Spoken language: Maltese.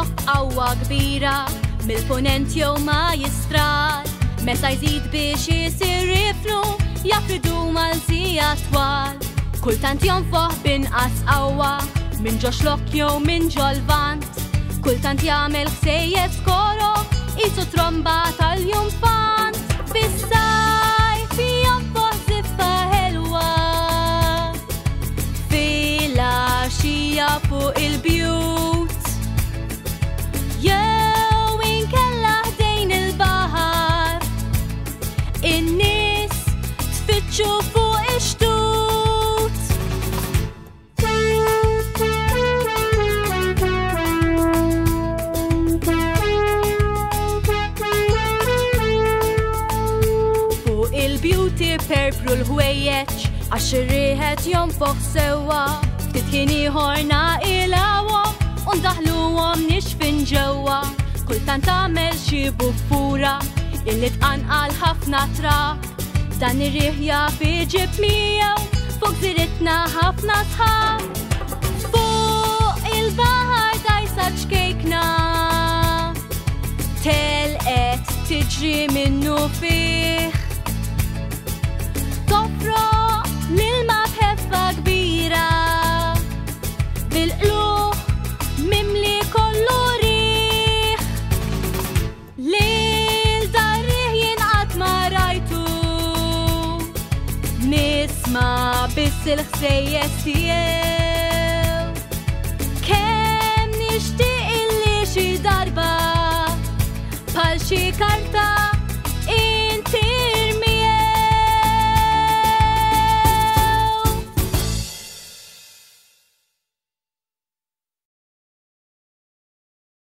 joħloq qawwa kbira mill-punent jew majistral. Meta jżid biex isir rifnu jafridu mal-żija twal. Kultant jonfoħ binqas qawwa minn ġo xlokk jew minn ġo l-vant. Kultant jagħmel ħsejjes koro qisu tromba tal-jumfant. Fis-sajf jonfoħ ziffa ħelwa fil-għaxija fuq il-bjut. Jew inkella ħdejn il-baħar in-nies tfittxu fuq ix-xtut. Fuq il-bjuti perpru l-ħwejjeġ għax ir-riħet jonfoħ sewwa. Ftit ħin ieħor naqilawhom u ndaħluhom nixfin ġewwa. Kultant tagħmel xi buffura illi tqanqal ħafna trab. Dan ir-riħ jaf iġib miegħu fuq żiritna ħafna sħab. Fuq il-baħar dajsa ċkejkna telqet tiġri minnu fih. Tofroq l-ilma b'ħeffa kbira bil-qluq mimli kollu riħ. Lil dar riħ jinqat ma rajtu nisma' biss il-ħsejjes tiegħu. Kemm nixtieq illi xi darba bħal xi karta